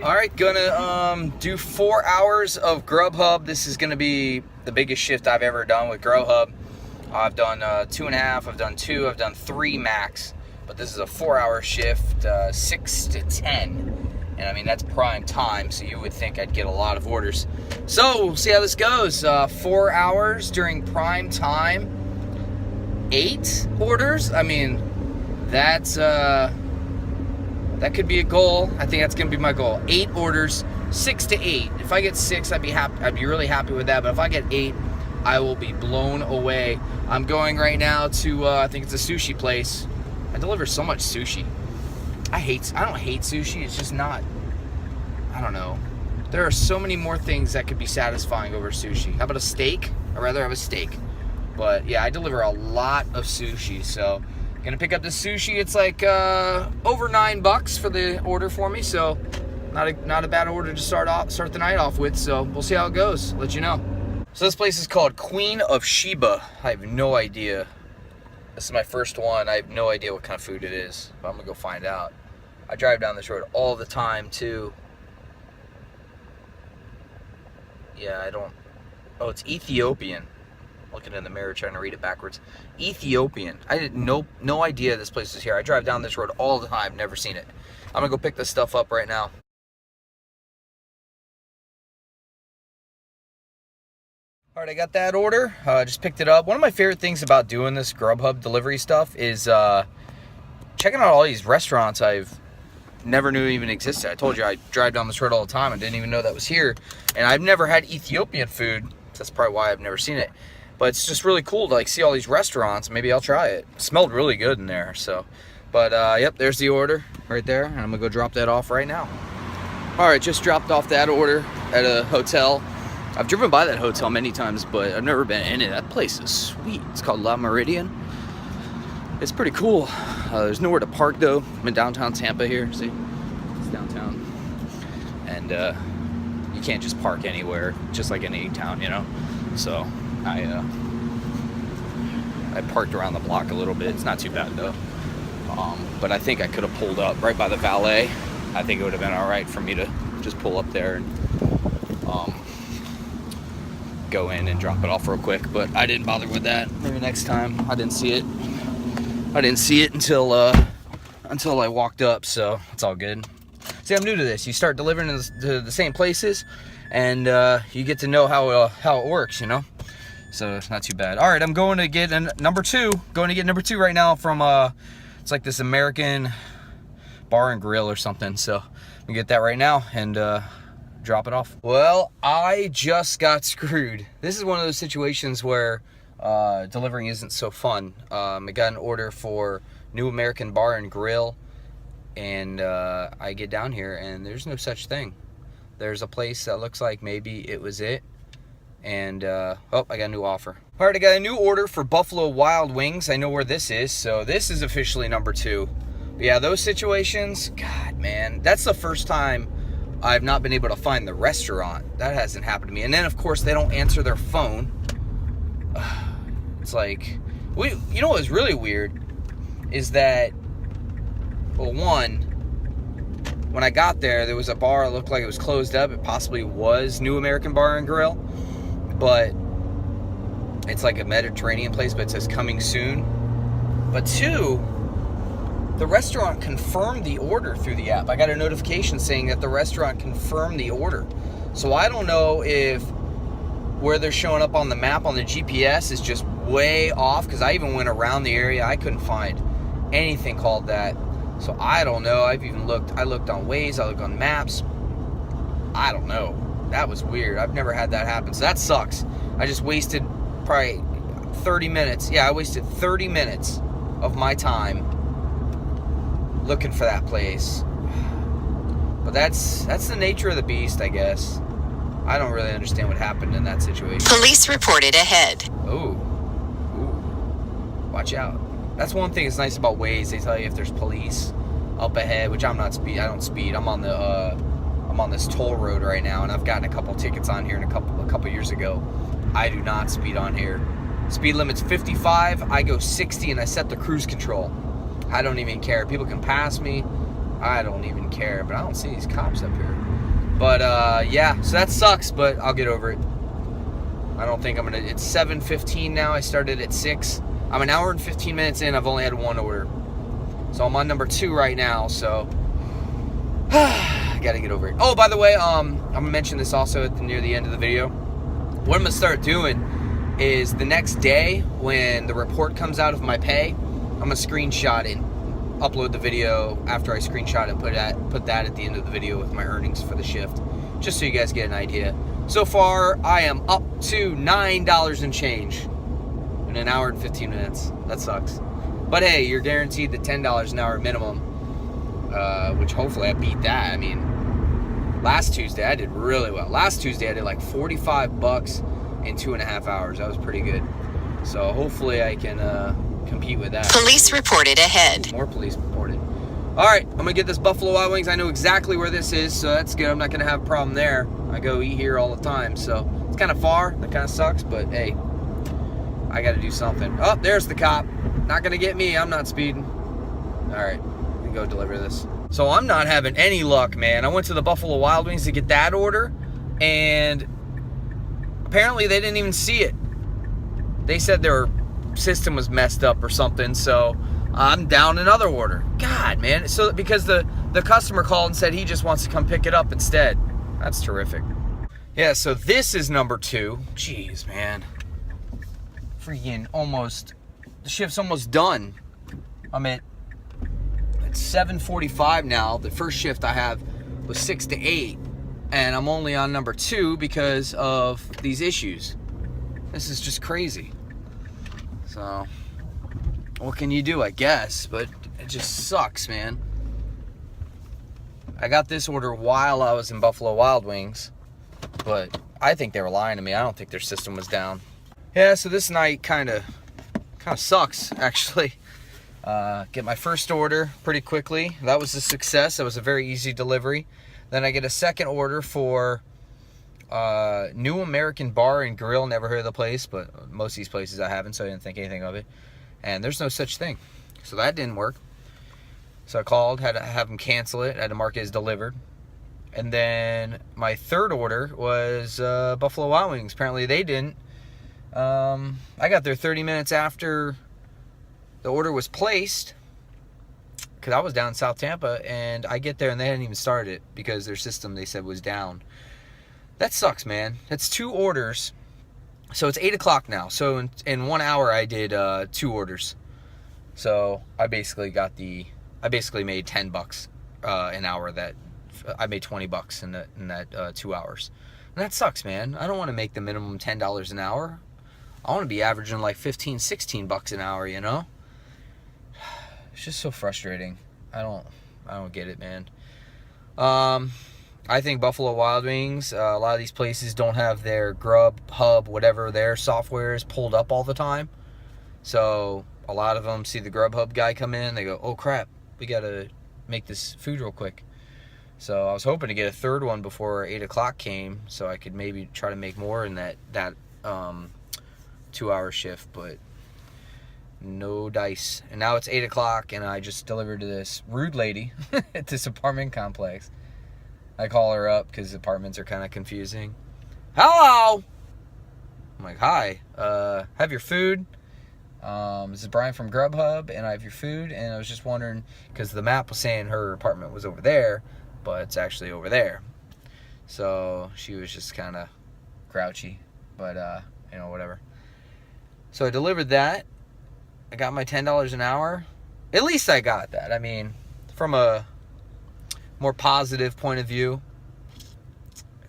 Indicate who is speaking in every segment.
Speaker 1: All right, gonna do 4 hours of Grubhub. This is gonna be the biggest shift I've ever done with Grubhub. I've done 2.5, I've done 2, I've done 3 max, but this is a 4-hour shift, 6 to 10. And I mean, that's prime time, so you would think I'd get a lot of orders. So we'll see how this goes. 4 hours during prime time, 8 orders. I mean, that's that could be a goal. I think that's gonna be my goal. 8 orders, 6 to 8. If I get 6, I'd be happy. I'd be really happy with that. But if I get 8, I will be blown away. I'm going right now to I think it's a sushi place. I deliver so much sushi. I don't hate sushi. It's just not. I don't know. There are so many more things that could be satisfying over sushi. How about a steak? I'd rather have a steak. But yeah, I deliver a lot of sushi, so gonna pick up the sushi. It's like over $9 for the order for me, so not a bad order to start the night off with. So we'll see how it goes. Let you know. So this place is called Queen of Sheba. I have no idea. This is my first one. I have no idea what kind of food it is, but I'm gonna go find out. I drive down this road all the time too. Yeah, I don't. Oh, it's Ethiopian. Looking in the mirror, trying to read it backwards. Ethiopian. I had no idea this place is here. I drive down this road all the time. Never seen it. I'm gonna go pick this stuff up right now. All right, I got that order. Just picked it up. One of my favorite things about doing this Grubhub delivery stuff is checking out all these restaurants I've never knew even existed. I told you I drive down this road all the time. I didn't even know that was here. And I've never had Ethiopian food. That's probably why I've never seen it. But it's just really cool to like see all these restaurants. Maybe I'll try it. It smelled really good in there. So, but yep, there's the order right there. And I'm gonna go drop that off right now. All right, just dropped off that order at a hotel. I've driven by that hotel many times, but I've never been in it. That place is sweet. It's called La Meridian. It's pretty cool. There's nowhere to park though. I'm in downtown Tampa here. See, it's downtown, and you can't just park anywhere, just like in any town, you know. So I parked around the block a little bit. It's not too bad though. But I think I could have pulled up right by the valet. I think it would have been all right for me to just pull up there and go in and drop it off real quick. But I didn't bother with that. Maybe next time. I didn't see it. Until I walked up, so it's all good. See, I'm new to this. You start delivering to the same places, and you get to know how it works, you know. So it's not too bad. All right, I'm going to get number 2. Going to get number 2 right now from it's like this American bar and grill or something. So I'm gonna get that right now and drop it off. Well, I just got screwed. This is one of those situations where delivering isn't so fun. I got an order for New American Bar and Grill, and I get down here and there's no such thing. There's a place that looks like maybe it was it, and oh, I got a new offer. All right, I got a new order for Buffalo Wild Wings. I know where this is, so this is officially number 2. But yeah, those situations, God, man, that's the first time I've not been able to find the restaurant. That hasn't happened to me. And then, of course, they don't answer their phone. It's like, you know what was really weird is that, well, one, when I got there, there was a bar that looked like it was closed up. It possibly was New American Bar and Grill, but it's like a Mediterranean place, but it says coming soon. But 2, the restaurant confirmed the order through the app. I got a notification saying that the restaurant confirmed the order. So I don't know if where they're showing up on the map on the GPS is just way off, because I even went around the area. I couldn't find anything called that. So I don't know. I looked on Waze, I looked on maps. I don't know. That was weird. I've never had that happen. So that sucks. I just wasted probably 30 minutes. Yeah, I wasted 30 minutes of my time looking for that place. But that's the nature of the beast, I guess. I don't really understand what happened in that situation.
Speaker 2: Police reported ahead.
Speaker 1: Ooh. Watch out. That's one thing that's nice about Waze. They tell you if there's police up ahead, which I don't speed. I'm on this toll road right now, and I've gotten a couple tickets on here a couple years ago. I do not speed on here. Speed limit's 55. I go 60, and I set the cruise control. I don't even care. People can pass me. I don't even care, but I don't see these cops up here. But yeah, so that sucks, but I'll get over it. I don't think I'm gonna. It's 7:15 now. I started at 6. I'm an hour and 15 minutes in. I've only had one order, so I'm on number 2 right now. So I gotta get over it. Oh, by the way, I'm gonna mention this also near the end of the video. What I'm gonna start doing is the next day when the report comes out of my pay, I'm gonna screenshot it, upload the video after I screenshot it, put that at the end of the video with my earnings for the shift, just so you guys get an idea. So far, I am up to $9 and change in an hour and 15 minutes. That sucks. But hey, you're guaranteed the $10 an hour minimum, which hopefully I beat that. I mean, last Tuesday I did really well. Last Tuesday I did like $45 in 2.5 hours. That was pretty good. So hopefully I can compete with that.
Speaker 2: Police reported ahead.
Speaker 1: More police reported. All right, I'm gonna get this Buffalo Wild Wings. I know exactly where this is, so that's good. I'm not gonna have a problem there. I go eat here all the time, so it's kind of far. That kind of sucks, but hey, I gotta do something. Oh, there's the cop. Not gonna get me. I'm not speeding. All right, we can go deliver this. So I'm not having any luck, man. I went to the Buffalo Wild Wings to get that order, and apparently they didn't even see it. They said their system was messed up or something, so I'm down another order. God, man. So because the customer called and said he just wants to come pick it up instead. That's terrific. Yeah, so this is number 2. Jeez, man. Freaking almost, the shift's almost done. I'm at 7:45 now. The first shift I have was 6 to 8, and I'm only on number 2 because of these issues. This is just crazy. So what can you do, I guess? But it just sucks, man. I got this order while I was in Buffalo Wild Wings, but I think they were lying to me. I don't think their system was down. Yeah, so this night kind of sucks, actually. Get my first order pretty quickly. That was a success. That was a very easy delivery. Then I get a second order for New American Bar and Grill. Never heard of the place, but most of these places I haven't, so I didn't think anything of it. And there's no such thing. So that didn't work. So I called, had to have them cancel it, had to mark it as delivered. And then my third order was Buffalo Wild Wings. Apparently they didn't. I got there 30 minutes after the order was placed, because I was down in South Tampa, and I get there and they hadn't even started it because their system, they said, was down. That sucks, man. That's 2 orders. So it's 8 o'clock now. So in 1 hour I did 2 orders. So I basically made $10 an hour. That I made $20 in that 2 hours. And that sucks, man. I don't want to make the minimum $10 an hour. I want to be averaging like $15, $16 an hour, you know? It's just so frustrating. I don't get it, man. I think Buffalo Wild Wings, a lot of these places don't have their Grubhub, whatever their software is, pulled up all the time. So a lot of them see the Grubhub guy come in, they go, oh crap, we gotta make this food real quick. So I was hoping to get a third one before 8 o'clock came, so I could maybe try to make more in that 2-hour shift, but no dice. And now it's 8 o'clock, and I just delivered to this rude lady at this apartment complex. I call her up because apartments are kind of confusing. Hello! I'm like, hi, have your food. This is Brian from Grubhub, and I have your food, and I was just wondering, because the map was saying her apartment was over there, but it's actually over there. So she was just kind of grouchy, but you know, whatever. So I delivered that. I got my $10 an hour. At least I got that. I mean, from a more positive point of view,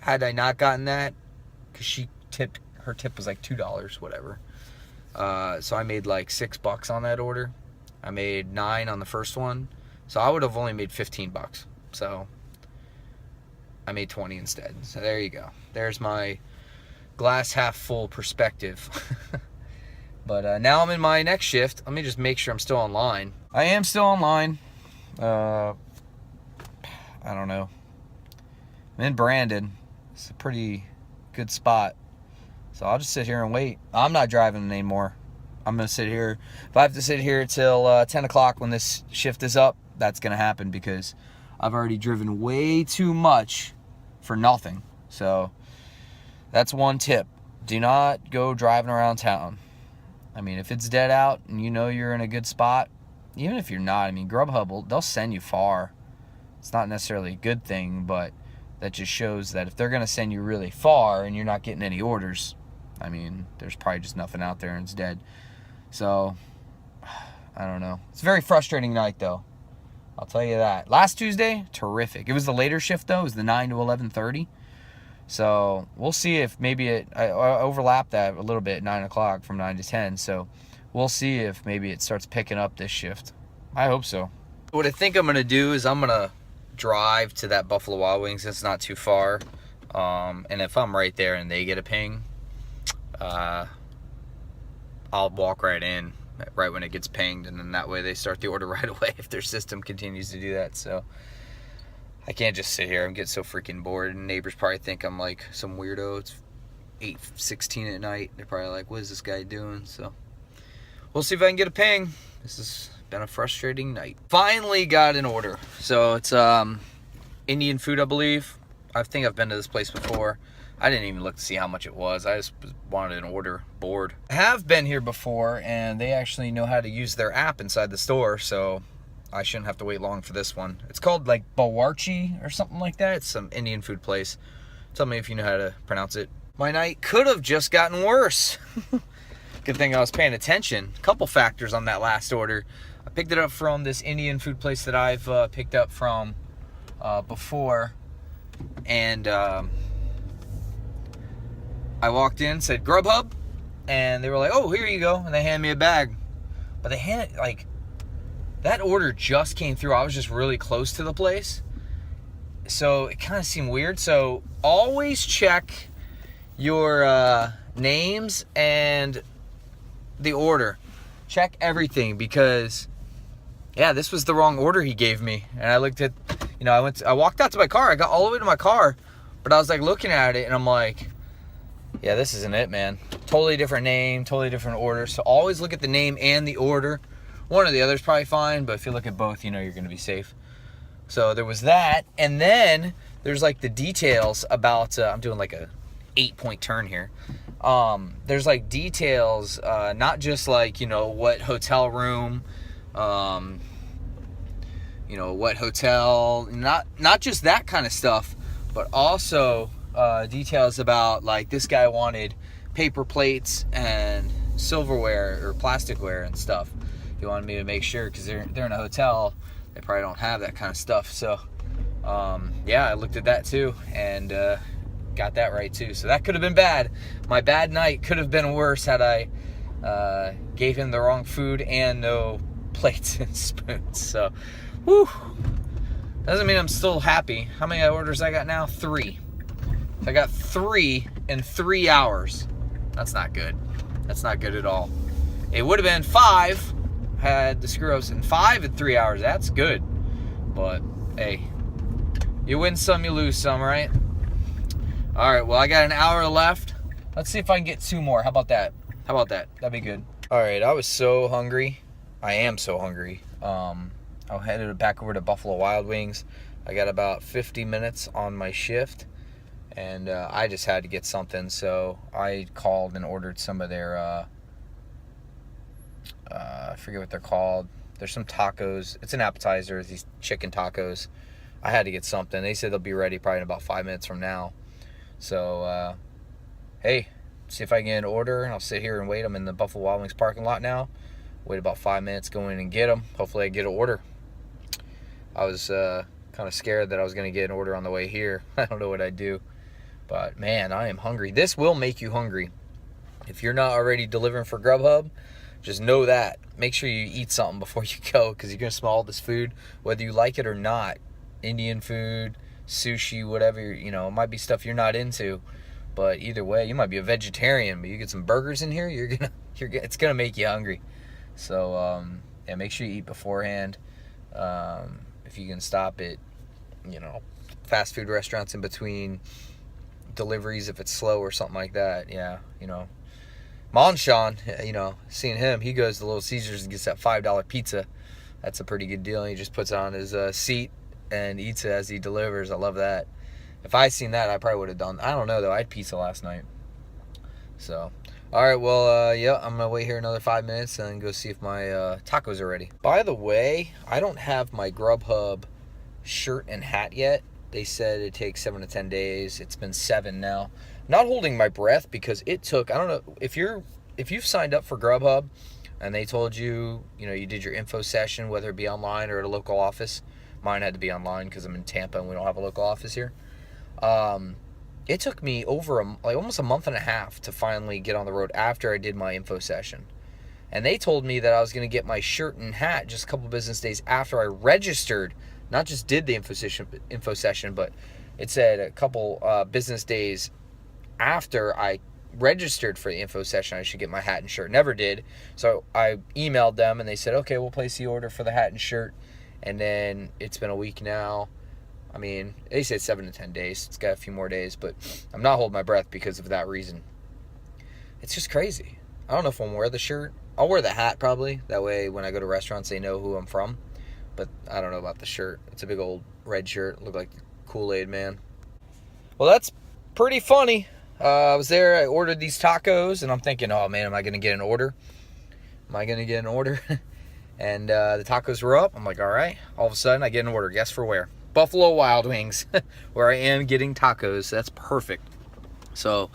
Speaker 1: had I not gotten that, because her tip was like $2, whatever. So I made like $6 on that order. I made $9 on the first one. So I would have only made $15. So I made 20 instead. So there you go. There's my glass half full perspective. But now I'm in my next shift. Let me just make sure I'm still online. I am still online. I don't know. I'm in Brandon. It's a pretty good spot. So I'll just sit here and wait. I'm not driving anymore. I'm going to sit here. If I have to sit here till 10 o'clock when this shift is up, that's going to happen, because I've already driven way too much for nothing. So that's one tip. Do not go driving around town. I mean, if it's dead out and you know you're in a good spot, even if you're not, I mean, Grubhub, they'll send you far. It's not necessarily a good thing, but that just shows that if they're going to send you really far and you're not getting any orders, I mean, there's probably just nothing out there and it's dead. So, I don't know. It's a very frustrating night, though. I'll tell you that. Last Tuesday, terrific. It was the later shift, though. It was the 9 to 11:30. So, we'll see if maybe I overlap that a little bit, 9 o'clock from 9 to 10. So, we'll see if maybe it starts picking up this shift. I hope so. What I think I'm going to do is I'm going to drive to that Buffalo Wild Wings. It's not too far. And if I'm right there and they get a ping, I'll walk right in right when it gets pinged, and then that way they start the order right away if their system continues to do that. So I can't just sit here. I'm getting so freaking bored, and neighbors probably think I'm like some weirdo. It's 8:16 at night. They're probably like, what is this guy doing? So we'll see if I can get a ping. This has been a frustrating night. Finally got an order. So it's Indian food, I believe. I think I've been to this place before. I didn't even look to see how much it was. I just wanted an order, bored. I have been here before, and they actually know how to use their app inside the store, so I shouldn't have to wait long for this one. It's called like Bawarchi or something like that. It's some Indian food place. Tell me if you know how to pronounce it. My night could have just gotten worse. Good thing I was paying attention. A couple factors on that last order. I picked it up from this Indian food place that I've picked up from before, and I walked in, said Grubhub, and they were like, oh, here you go, and they handed me a bag. But they handed, like, that order just came through. I was just really close to the place, so it kind of seemed weird. So always check your names and the order. Check everything, because yeah, this was the wrong order he gave me. And I looked at, I walked out to my car. I got all the way to my car, but I was like looking at it and I'm like, yeah, this isn't it, man. Totally different name, totally different order. So always look at the name and the order. One or the other is probably fine, but if you look at both, you're going to be safe. So there was that. And then there's like the details about, I'm doing like a 8-point turn here. There's like details, not just like, what hotel room, what hotel, not just that kind of stuff, but also details about like this guy wanted paper plates and silverware or plasticware and stuff. He wanted me to make sure, because they're in a hotel, they probably don't have that kind of stuff. So yeah, I looked at that too, and got that right too. So that could have been bad. My bad night could have been worse had I gave him the wrong food and no plates and spoons. So whew, doesn't mean I'm still happy. How many orders I got now? 3. I got 3 in 3 hours. That's not good. That's not good at all. It would have been 5 had the screw-ups, and 5 in 3 hours. That's good. But hey, you win some, you lose some, right? All right, well, I got an hour left. Let's see if I can get 2 more. How about that? That'd be good. All right, I was so hungry. I am so hungry. I headed back over to Buffalo Wild Wings. I got about 50 minutes on my shift, and I just had to get something. So I called and ordered some of their, I forget what they're called. There's some tacos. It's an appetizer, these chicken tacos. I had to get something. They said they'll be ready probably in about 5 minutes from now. So, hey, see if I can get an order, and I'll sit here and wait. I'm in the Buffalo Wild Wings parking lot now. Wait about 5 minutes, go in and get them. Hopefully I get an order. I was kind of scared that I was going to get an order on the way here. I don't know what I'd do. But, man, I am hungry. This will make you hungry. If you're not already delivering for Grubhub, just know that. Make sure you eat something before you go, because you're going to smell all this food, whether you like it or not. Indian food, sushi, whatever, it might be stuff you're not into. But either way, you might be a vegetarian, but you get some burgers in here, it's going to make you hungry. So, yeah, make sure you eat beforehand. If you can stop at, fast food restaurants in between deliveries, if it's slow or something like that, yeah, Monshawn, seeing him, he goes to Little Caesars and gets that $5 pizza. That's a pretty good deal. He just puts it on his seat and eats it as he delivers. I love that. If I seen that, I probably would have done. I don't know though. I had pizza last night. So, all right. Well, yeah, I'm gonna wait here another 5 minutes and go see if my tacos are ready. By the way, I don't have my Grubhub shirt and hat yet. They said it takes 7 to 10 days. It's been 7 now. Not holding my breath because it took. I don't know if you've signed up for Grubhub and they told you, you did your info session, whether it be online or at a local office. Mine had to be online because I'm in Tampa and we don't have a local office here. It took me over almost a month and a half to finally get on the road after I did my info session. And they told me that I was going to get my shirt and hat just a couple business days after I registered. Not just did the info session, but it said a couple business days after I registered for the info session, I should get my hat and shirt. Never did. So I emailed them and they said, okay, we'll place the order for the hat and shirt. And then it's been a week now. I mean, they said 7 to 10 days. It's got a few more days, but I'm not holding my breath because of that reason. It's just crazy. I don't know if I'm going to wear the shirt. I'll wear the hat probably. That way when I go to restaurants, they know who I'm from. But I don't know about the shirt. It's a big old red shirt. Look like Kool-Aid Man. Well, that's pretty funny. I was there. I ordered these tacos, and I'm thinking, oh, man, am I going to get an order? And the tacos were up. I'm like, all right. All of a sudden, I get an order. Guess for where? Buffalo Wild Wings, where I am getting tacos. That's perfect. So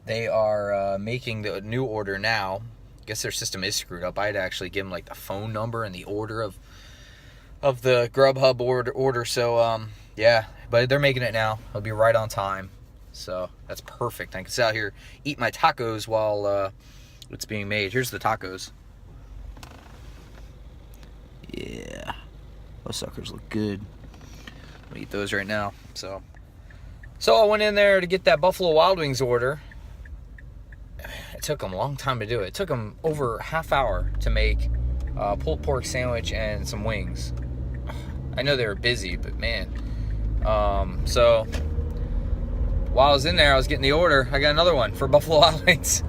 Speaker 1: they are making the new order now. I guess their system is screwed up. I had to actually give them like the phone number and the order of the Grubhub order. So yeah, but they're making it now. It'll be right on time. So that's perfect. I can sit out here, eat my tacos while it's being made. Here's the tacos. Yeah, those suckers look good. I'll eat those right now. So I went in there to get that Buffalo Wild Wings order. It took them a long time to do it. It took them over half hour to make a pulled pork sandwich and some wings. I know they were busy, but man. So while I was in there, I was getting the order. I got another one for Buffalo Wild Wings.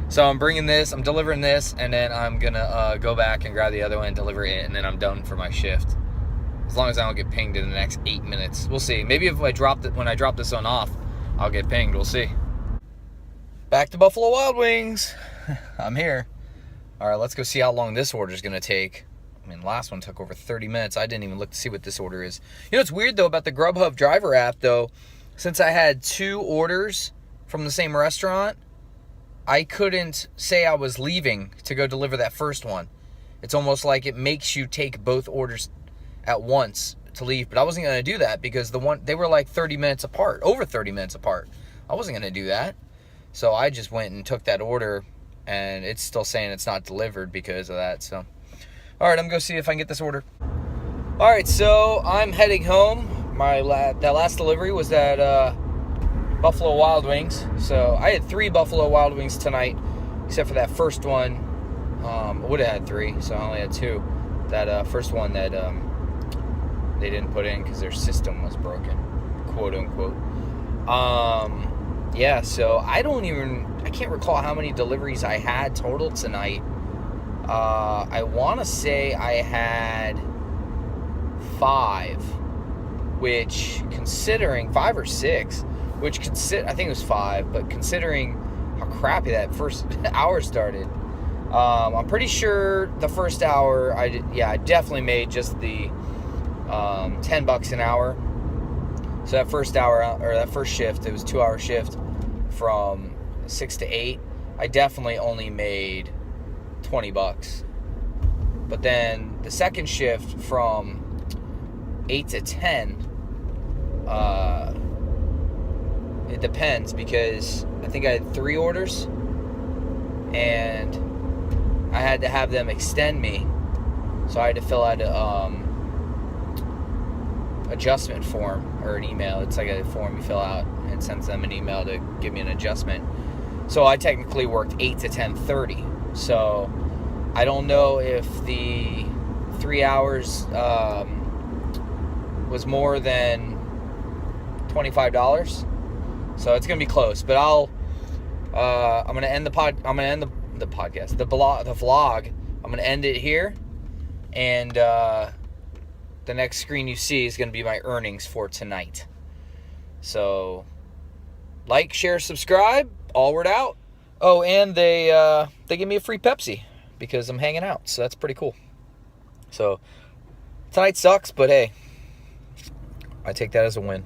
Speaker 1: So I'm bringing this, I'm delivering this, and then I'm going to go back and grab the other one and deliver it, and then I'm done for my shift. As long as I don't get pinged in the next 8 minutes. We'll see. Maybe if I drop it, when I drop this one off, I'll get pinged. We'll see. Back to Buffalo Wild Wings. I'm here. All right, let's go see how long this order is going to take. I mean, the last one took over 30 minutes. I didn't even look to see what this order is. It's weird, though, about the Grubhub driver app, though. Since I had 2 orders from the same restaurant, I couldn't say I was leaving to go deliver that first one. It's almost like it makes you take both orders at once to leave. But I wasn't going to do that because they were like 30 minutes apart, over 30 minutes apart. I wasn't going to do that. So I just went and took that order, and it's still saying it's not delivered because of that. So, all right, I'm going to go see if I can get this order. All right, so I'm heading home. That last delivery was at Buffalo Wild Wings. So I had 3 Buffalo Wild Wings tonight, except for that first one. I would have had 3, so I only had 2. That first one that they didn't put in because their system was broken, quote unquote. Yeah, so I can't recall how many deliveries I had total tonight. I want to say I had 5, which considering 5 or 6, I think it was 5, but considering how crappy that first hour started, I'm pretty sure the first hour I definitely made just the $10 an hour. So that first hour, or that first shift, it was a 2-hour shift from 6 to 8. I definitely only made $20. But then the second shift from 8 to 10, it depends because I think I had 3 orders and I had to have them extend me. So I had to fill out a adjustment form or an email. It's like a form you fill out and it sends them an email to give me an adjustment. So I technically worked 8 to 10:30. So I don't know if the 3 hours was more than $25. So it's gonna be close. But I'm gonna end the vlog. I'm gonna end it here, and the next screen you see is going to be my earnings for tonight. So, like, share, subscribe. All word out. Oh, and they give me a free Pepsi because I'm hanging out. So that's pretty cool. So tonight sucks, but hey, I take that as a win.